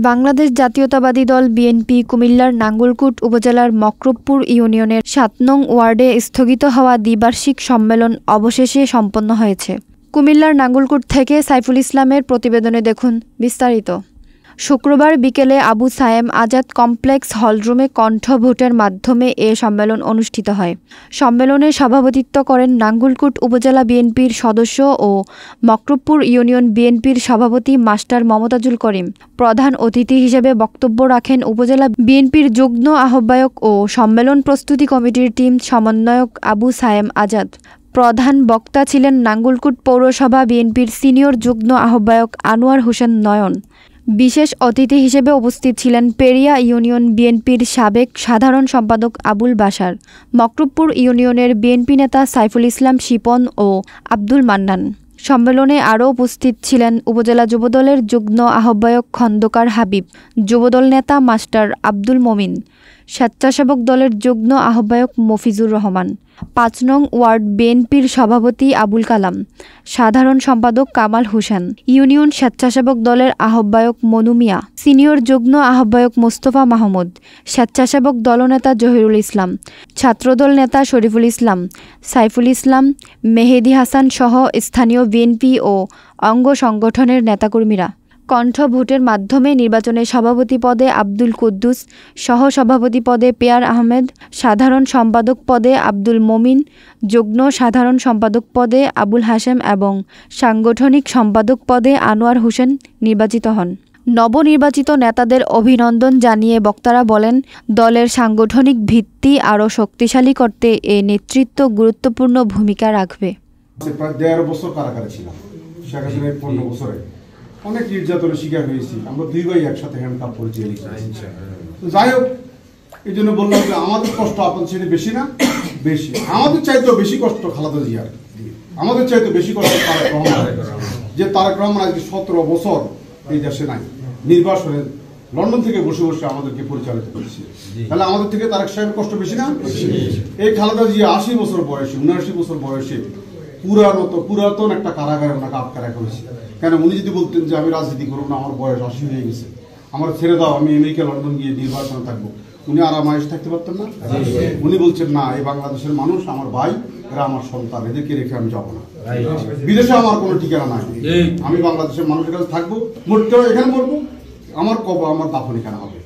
বাংলাদেশ জাতীয়তাবাদী দল বিএনপি কুমিল্লার নাঙ্গলকোট উপজেলার মকরবপুর ইউনিয়নের ৭ নং ওয়ার্ডে স্থগিত হওয়া দ্বিবার্ষিক সম্মেলন অবশেষে সম্পন্ন হয়েছে। কুমিল্লার নাঙ্গলকোট থেকে সাইফুল ইসলামের প্রতিবেদনে দেখুন বিস্তারিত। শুক্রবার বিকেলে আবু সায়েম আজাদ কমপ্লেক্স হলরুমে কণ্ঠ ভোটের মাধ্যমে এ সম্মেলন অনুষ্ঠিত হয়। সম্মেলনে সভাপতিত্ব করেন নাঙ্গলকোট উপজেলা বিএনপির সদস্য ও মকরবপুর ইউনিয়ন বিএনপির সভাপতি মাস্টার মমতাজুল করিম। প্রধান অতিথি হিসেবে বক্তব্য রাখেন উপজেলা বিএনপির যুগ্ম আহ্বায়ক ও সম্মেলন প্রস্তুতি কমিটির টিম সমন্বয়ক আবু সায়েম আজাদ। প্রধান বক্তা ছিলেন নাঙ্গলকোট পৌরসভা বিএনপির সিনিয়র যুগ্ম আহ্বায়ক আনোয়ার হোসেন নয়ন। বিশেষ অতিথি হিসেবে উপস্থিত ছিলেন পেরিয়া ইউনিয়ন বিএনপির সাবেক সাধারণ সম্পাদক আবুল বাশার, মকরবপুর ইউনিয়নের বিএনপি নেতা সাইফুল ইসলাম শিপন ও আব্দুল মান্নান। সম্মেলনে আরও উপস্থিত ছিলেন উপজেলা যুবদলের যুগ্ম আহ্বায়ক খন্দকার হাবিব, যুবদল নেতা মাস্টার আব্দুল মমিন, স্বেচ্ছাসেবক দলের যুগ্ম আহ্বায়ক মফিজুর রহমান, ৫ নং ওয়ার্ড বিএনপির সভাপতি আবুল কালাম, সাধারণ সম্পাদক কামাল হোসেন, ইউনিয়ন স্বেচ্ছাসেবক দলের আহ্বায়ক মনু মিয়া, সিনিয়র যুগ্ম আহ্বায়ক মোস্তফা মাহমুদ, স্বেচ্ছাসেবক দলনেতা জহিরুল ইসলাম, ছাত্রদল নেতা শরীফুল ইসলাম, সাইফুল ইসলাম, মেহেদি হাসান সহ স্থানীয় বিএনপি ও অঙ্গ সংগঠনের নেতাকর্মীরা। কণ্ঠ ভোটের মাধ্যমে নির্বাচনে সভাপতি পদে আব্দুল কুদ্দুস, সহ-সভাপতি পদে পেয়ার আহমেদ, সাধারণ সম্পাদক পদে আব্দুল মমিন, যুগ্ম সাধারণ সম্পাদক পদে আবুল হাশেম এবং সাংগঠনিক সম্পাদক পদে আনোয়ার হোসেন নির্বাচিত হন। নবনির্বাচিত নেতাদের অভিনন্দন জানিয়ে বক্তারা বলেন, দলের সাংগঠনিক ভিত্তি আরও শক্তিশালী করতে এ নেতৃত্ব গুরুত্বপূর্ণ ভূমিকা রাখবে। প্রায় ১.৫ বছর কারাগারে ছিলাম, শেখ হাসিনার ১৫ বছরে অনেক নির্যাতনের শিকার হয়েছি। আমরা দুই ভাই একসাথে হ্যান্ডকাপ করে জেলে গেছি। যাই হোক, এই জন্য বললাম যে আমাদের কষ্ট আপনাদের ছেলে বেশি না, বেশি। আমাদের চাইতেও বেশি কষ্ট খালেদা জিয়ার, আমাদের চাইতে বেশি কষ্ট তারেক রহমান। যে তারেক রহমান আজকে ১৭ বছর এই দেশে নাই, নির্বাসনে লন্ডন থেকে বসে বসে আমাদেরকে পরিচালিত করছে। তাহলে আমাদের থেকে তারেক সাহেবের কষ্ট বেশি না? এই খালেদা জিয়া ৮০ বছর বয়সে, ৭৯ বছর বয়সে পুরাতন একটা কারাগারে ওনাকে আটকা রাখা হয়েছে। কেন? উনি যদি বলতেন যে আমি রাজনীতি করবো না, আমার বয়স ৮০ হয়ে গেছে, আমার ছেড়ে দাও, আমি আমেরিকা লন্ডন গিয়ে নির্বাচনে থাকবো, উনি আরামায়েশ থাকতে পারতেন না? উনি বলছেন না, এই বাংলাদেশের মানুষ আমার ভাই, এরা আমার সন্তান, এদেরকে রেখে আমি যাবো না। বিদেশে আমার কোনো ঠিকানা নাই, আমি বাংলাদেশের মানুষের কাছে থাকবো, মরতেও এখানে মরবো, আমার কবর আমার দাফন এখানে হবে।